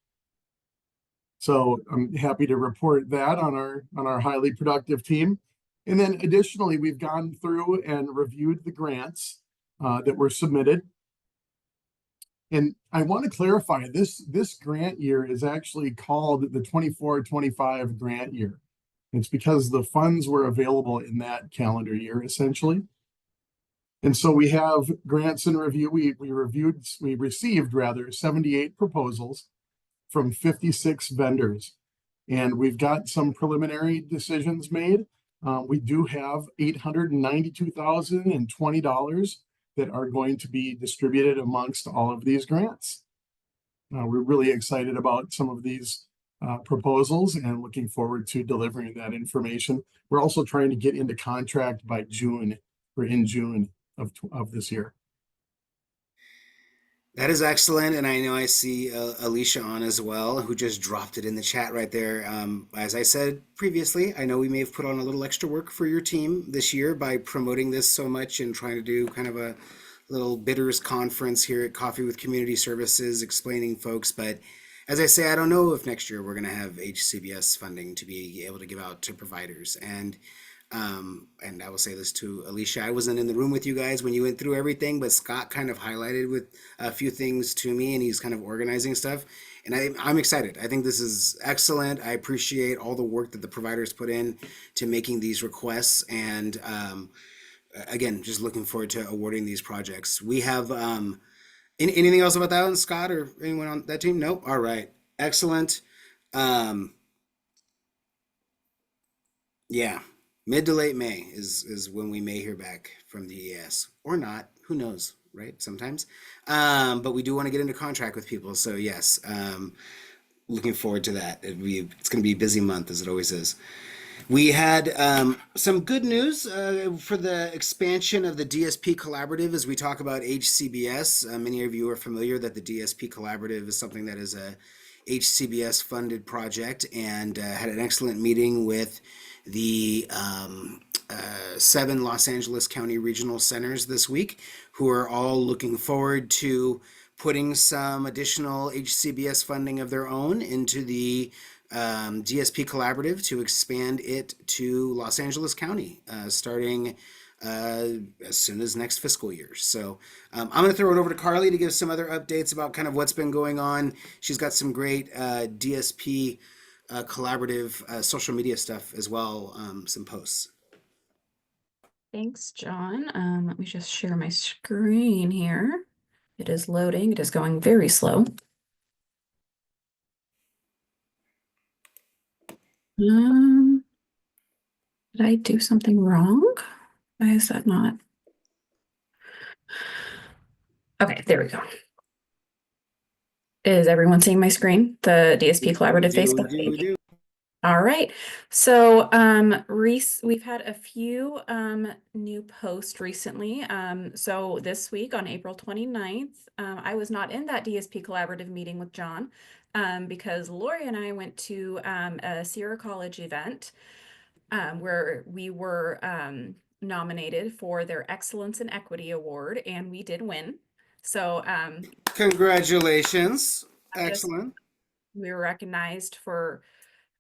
Speaker 10: So I'm happy to report that on our highly productive team. And then additionally, we've gone through and reviewed the grants that were submitted. And I want to clarify, this grant year is actually called the 24-25 grant year. It's because the funds were available in that calendar year, essentially. And so we have grants in review. We received 78 proposals from 56 vendors. And we've got some preliminary decisions made. We do have $892,020 that are going to be distributed amongst all of these grants. We're really excited about some of these proposals and looking forward to delivering that information. We're also trying to get into contract by June, or in June of this year.
Speaker 1: That is excellent, and I know I see Alicia on as well, who just dropped it in the chat right there. As I said previously, I know we may have put on a little extra work for your team this year by promoting this so much and trying to do kind of a little bidders conference here at Coffee with Community Services, explaining folks. But as I say, I don't know if next year we're going to have HCBS funding to be able to give out to providers. And I will say this to Alicia, I wasn't in the room with you guys when you went through everything, but Scott kind of highlighted with a few things to me, and he's kind of organizing stuff. And I'm excited. I think this is excellent. I appreciate all the work that the providers put in to making these requests. And again, just looking forward to awarding these projects. We have anything else about that one, Scott, or anyone on that team? Nope. All right. Excellent. Yeah. Mid to late May is when we may hear back from the EAS, or not. Who knows, right? Sometimes. But we do want to get into contract with people. So yes, looking forward to that. It's going to be a busy month, as it always is. We had some good news for the expansion of the DSP Collaborative as we talk about HCBS. Many of you are familiar that the DSP Collaborative is something that is a HCBS funded project, and had an excellent meeting with the 7 Los Angeles County Regional Centers this week, who are all looking forward to putting some additional HCBS funding of their own into the DSP Collaborative to expand it to Los Angeles County, starting as soon as next fiscal year. So I'm going to throw it over to Carly to give some other updates about kind of what's been going on. She's got some great DSP collaborative social media stuff as well, some posts.
Speaker 11: Thanks, John. Let me just share my screen here. It is loading. It is going very slow. Did I do something wrong? Why is that not? Okay, there we go. Is everyone seeing my screen? The DSP Collaborative Facebook page? All right. So we've had a few new posts recently. So this week on April 29th, I was not in that DSP Collaborative meeting with John because Lori and I went to a Sierra College event where we were nominated for their Excellence in Equity Award, and we did win. So
Speaker 1: congratulations. Excellent.
Speaker 11: We were recognized for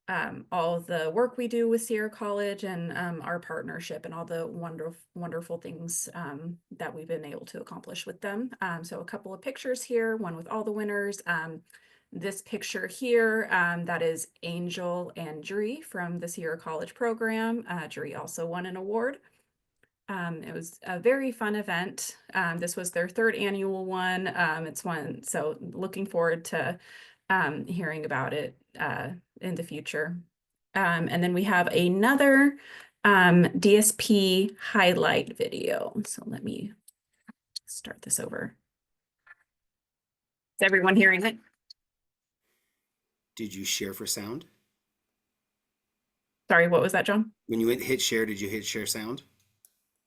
Speaker 11: all of the work we do with Sierra College and our partnership and all the wonderful things that we've been able to accomplish with them. So a couple of pictures here, one with all the winners. This picture here, that is Angel and Dree from the Sierra College program. Dree also won an award. It was a very fun event. This was their 3rd annual one. So looking forward to hearing about it in the future. And then we have another DSP highlight video. So let me start this over. Is everyone hearing it?
Speaker 1: Did you share for sound?
Speaker 11: Sorry, what was that, John?
Speaker 1: When you hit share, did you hit share sound?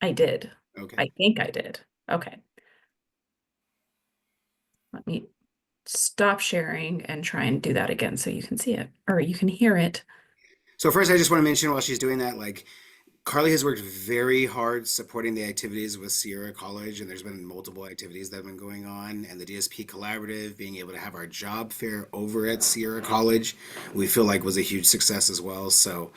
Speaker 11: I did.
Speaker 1: Okay.
Speaker 11: I think I did. Okay. Let me stop sharing and try and do that again so you can see it or you can hear it.
Speaker 1: So first, I just want to mention while she's doing that, like Carly has worked very hard supporting the activities with Sierra College, and there's been multiple activities that have been going on, and the DSP Collaborative, being able to have our job fair over at Sierra College, we feel like was a huge success as well. So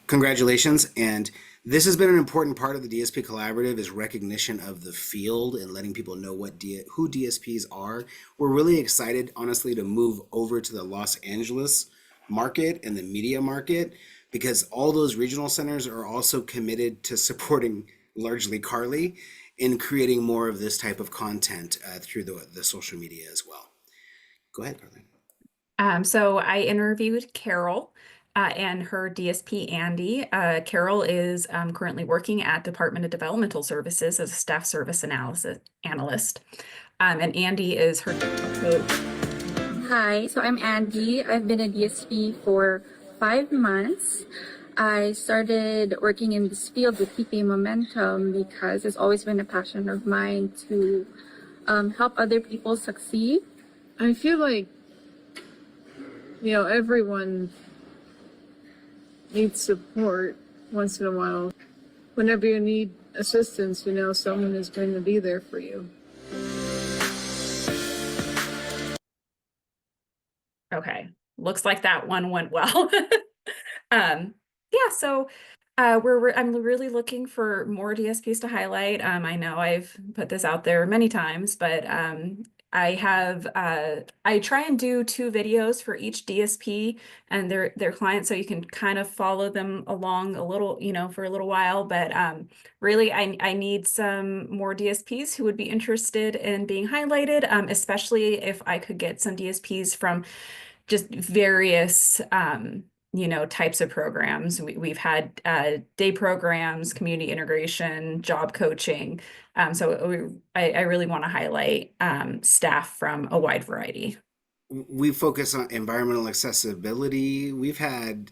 Speaker 1: congratulations. And this has been an important part of the DSP Collaborative is recognition of the field and letting people know who DSPs are. We're really excited, honestly, to move over to the Los Angeles market and the media market, because all those regional centers are also committed to supporting largely Carly in creating more of this type of content through the social media as well. Go ahead, Carly.
Speaker 11: So I interviewed Carol and her DSP, Andy. Carol is currently working at Department of Developmental Services as a staff service analyst. And Andy is her coach.
Speaker 12: Hi, so I'm Andy. I've been a DSP for 5 months. I started working in this field with keeping momentum because it's always been a passion of mine to help other people succeed.
Speaker 13: I feel like, everyone needs support once in a while. Whenever you need assistance, someone is going to be there for you.
Speaker 11: Okay, looks like that one went well. So I'm really looking for more DSPs to highlight. I know I've put this out there many times, but I try and do 2 videos for each DSP and their client, so you can kind of follow them along a little, for a little while. But really, I need some more DSPs who would be interested in being highlighted, especially if I could get some DSPs from just various types of programs. We've had day programs, community integration, job coaching. So I really want to highlight staff from a wide variety.
Speaker 1: We focus on environmental accessibility. We've had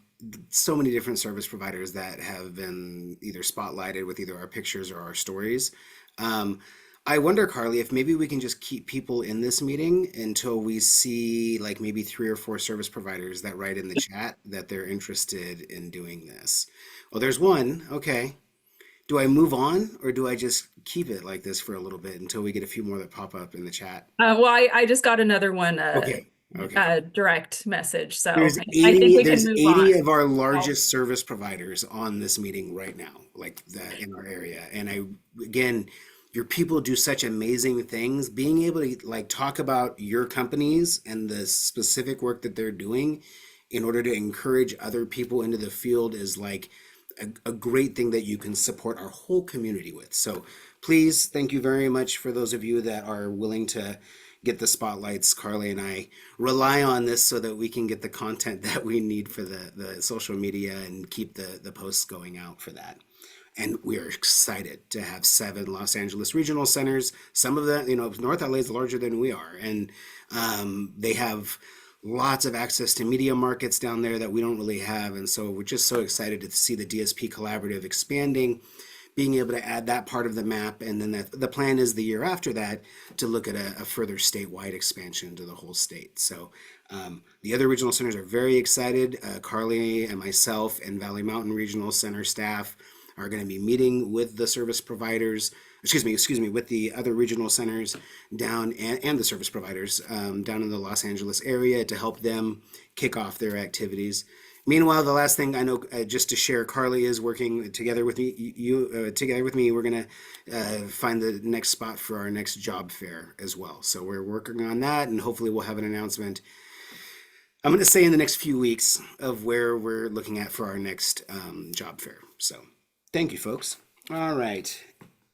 Speaker 1: so many different service providers that have been either spotlighted with either our pictures or our stories. I wonder, Carly, if maybe we can just keep people in this meeting until we see like maybe 3 or 4 service providers that write in the chat that they're interested in doing this. Well, there's one. Okay. Do I move on or do I just keep it like this for a little bit until we get a few more that pop up in the chat?
Speaker 11: Well, I just got another one.
Speaker 1: Okay.
Speaker 11: Direct message. So
Speaker 1: There's
Speaker 11: I
Speaker 1: 80,
Speaker 11: think we
Speaker 1: there's
Speaker 11: can
Speaker 1: 80
Speaker 11: move on.
Speaker 1: of our largest service providers on this meeting right now, like that in our area. And again, your people do such amazing things. Being able to like talk about your companies and the specific work that they're doing in order to encourage other people into the field is like a great thing that you can support our whole community with. So please, thank you very much for those of you that are willing to get the spotlights. Carly and I rely on this so that we can get the content that we need for the social media and keep the posts going out for that. And we are excited to have 7 Los Angeles regional centers. Some of them, North LA is larger than we are. And they have lots of access to media markets down there that we don't really have. And so we're just so excited to see the DSP Collaborative expanding, being able to add that part of the map. And then the plan is the year after that to look at a further statewide expansion to the whole state. So the other regional centers are very excited. Carly and myself and Valley Mountain Regional Center staff are going to be meeting with the service providers, with the other regional centers down and the service providers down in the Los Angeles area to help them kick off their activities. Meanwhile, the last thing I know, just to share, Carly is working together with me. Together with me, we're going to find the next spot for our next job fair as well. So we're working on that, and hopefully we'll have an announcement. I'm going to say in the next few weeks of where we're looking at for our next job fair. So thank you, folks. All right.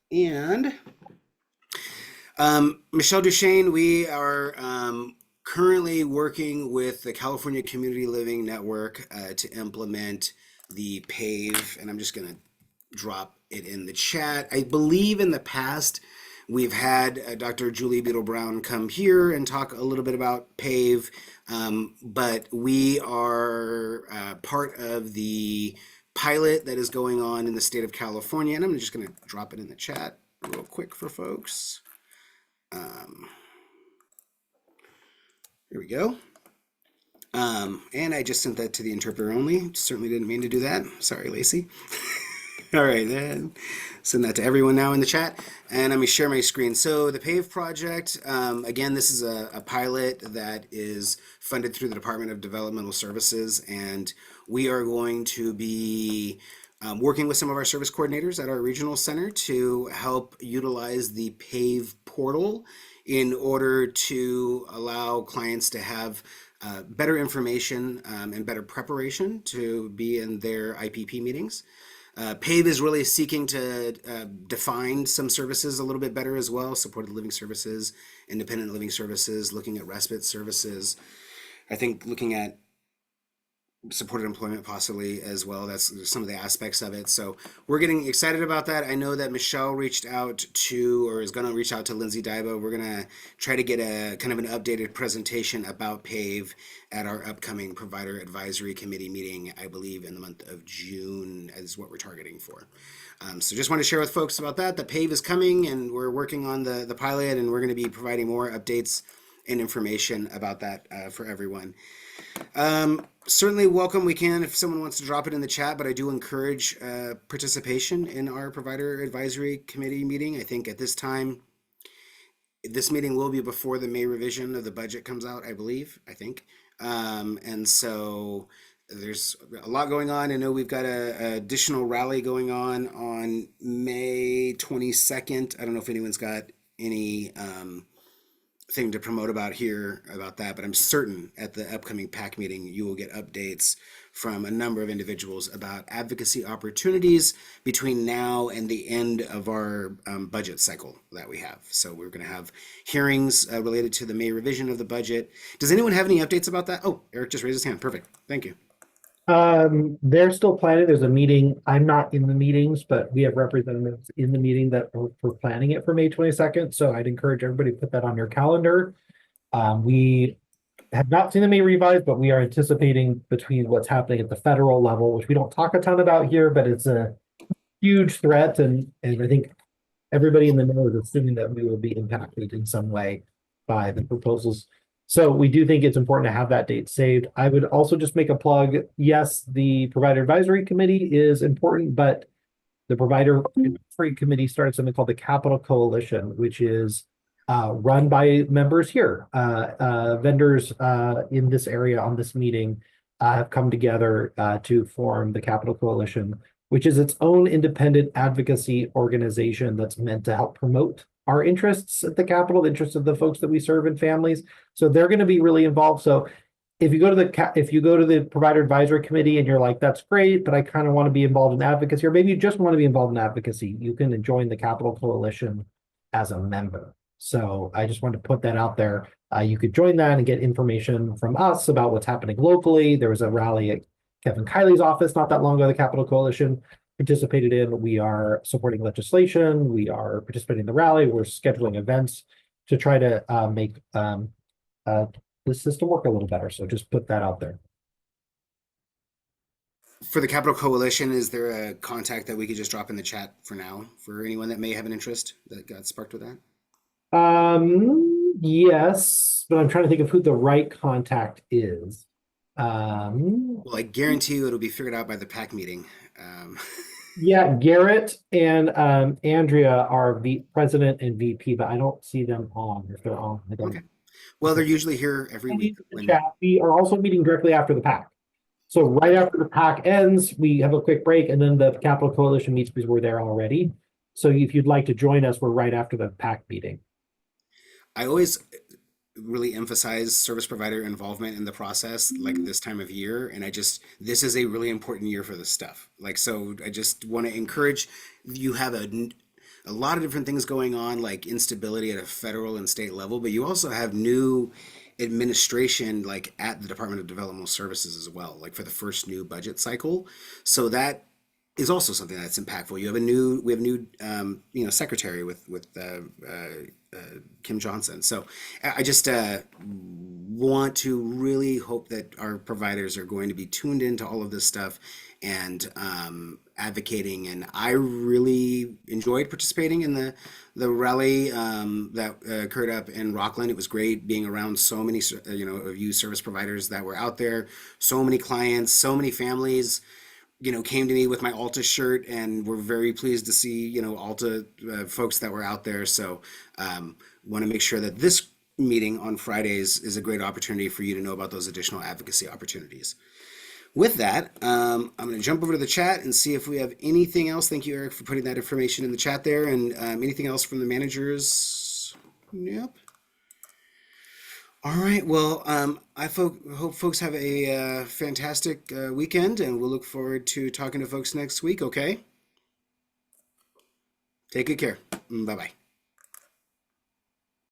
Speaker 1: And Michelle Duchesne, we are currently working with the California Community Living Network to implement the PAVE, and I'm just going to drop it in the chat. I believe in the past we've had Dr. Julie Beetle Brown come here and talk a little bit about PAVE, but we are part of the pilot that is going on in the state of California, and I'm just going to drop it in the chat real quick for folks. Here we go. And I just sent that to the interpreter only. Certainly didn't mean to do that. Sorry, Lacey. All right, then send that to everyone now in the chat. And let me share my screen. So the PAVE project, again, this is a pilot that is funded through the Department of Developmental Services, and we are going to be working with some of our service coordinators at our regional center to help utilize the PAVE portal in order to allow clients to have better information and better preparation to be in their IPP meetings. PAVE is really seeking to define some services a little bit better as well, supported living services, independent living services, looking at respite services. I think looking at supported employment possibly as well. That's some of the aspects of it. So we're getting excited about that. I know that Michelle reached out to, or is going to reach out to Lindsay Dyba. We're going to try to get a kind of an updated presentation about PAVE at our upcoming Provider Advisory Committee meeting, I believe in the month of June is what we're targeting for. So just want to share with folks about that. The PAVE is coming and we're working on the pilot, and we're going to be providing more updates and information about that for everyone. Certainly welcome, we can if someone wants to drop it in the chat, but I do encourage participation in our Provider Advisory Committee meeting. I think at this time, this meeting will be before the May revision of the budget comes out, I believe, and so there's a lot going on. I know we've got a additional rally going on May 22nd. I don't know if anyone's got any thing to promote about that, but I'm certain at the upcoming PAC meeting you will get updates from a number of individuals about advocacy opportunities between now and the end of our budget cycle that we have. So we're going to have hearings related to the May revision of the budget. Does anyone have any updates about that? Oh, Eric just raised his hand. Perfect. Thank you.
Speaker 14: They're still planning. There's a meeting. I'm not in the meetings, but we have representatives in the meeting that are for planning it for May 22nd. So I'd encourage everybody to put that on your calendar. We have not seen the May revised, but we are anticipating between what's happening at the federal level, which we don't talk a ton about here, but it's a huge threat. And I think everybody in the know is assuming that we will be impacted in some way by the proposals. So we do think it's important to have that date saved. I would also just make a plug. Yes, the Provider Advisory Committee is important, but the Provider Advisory Committee started something called the Capital Coalition, which is run by members here. Vendors in this area on this meeting have come together to form the Capital Coalition, which is its own independent advocacy organization that's meant to help promote our interests at the Capitol, the interests of the folks that we serve and families. So they're going to be really involved. So if you go to the Provider Advisory Committee and you're like, that's great, but I kind of want to be involved in advocacy, or maybe you just want to be involved in advocacy, you can join the Capital Coalition as a member. So I just wanted to put that out there. You could join that and get information from us about what's happening locally. There was a rally at Kevin Kiley's office not that long ago, the Capital Coalition participated in. We are supporting legislation. We are participating in the rally. We're scheduling events to try to make the system work a little better. So just put that out there.
Speaker 1: For the Capital Coalition, is there a contact that we could just drop in the chat for now for anyone that may have an interest that got sparked with that?
Speaker 14: Yes, but I'm trying to think of who the right contact is.
Speaker 1: Well, I guarantee you it'll be figured out by the PAC meeting.
Speaker 14: Yeah, Garrett and Andrea are president and VP, but I don't see them on. If they're on, I don't.
Speaker 1: Okay. Well, they're usually here every week.
Speaker 14: We are also meeting directly after the PAC. So right after the PAC ends, we have a quick break, and then the Capital Coalition meets because we're there already. So if you'd like to join us, we're right after the PAC meeting.
Speaker 1: I always really emphasize service provider involvement in the process, like this time of year. And this is a really important year for this stuff. So I just want to encourage, you have a lot of different things going on, like instability at a federal and state level, but you also have new administration, at the Department of Developmental Services as well, for the first new budget cycle. So that is also something that's impactful. We have a new secretary with Kim Johnson. So I just want to really hope that our providers are going to be tuned into all of this stuff and advocating. And I really enjoyed participating in the rally that occurred up in Rockland. It was great being around so many, of you service providers that were out there, so many clients, so many families, came to me with my Alta shirt and were very pleased to see, Alta folks that were out there. So want to make sure that this meeting on Fridays is a great opportunity for you to know about those additional advocacy opportunities. With that, I'm going to jump over to the chat and see if we have anything else. Thank you, Eric, for putting that information in the chat there. And anything else from the managers? Yep. All right. Well, I hope folks have a fantastic weekend, and we'll look forward to talking to folks next week. Okay. Take good care. Bye-bye.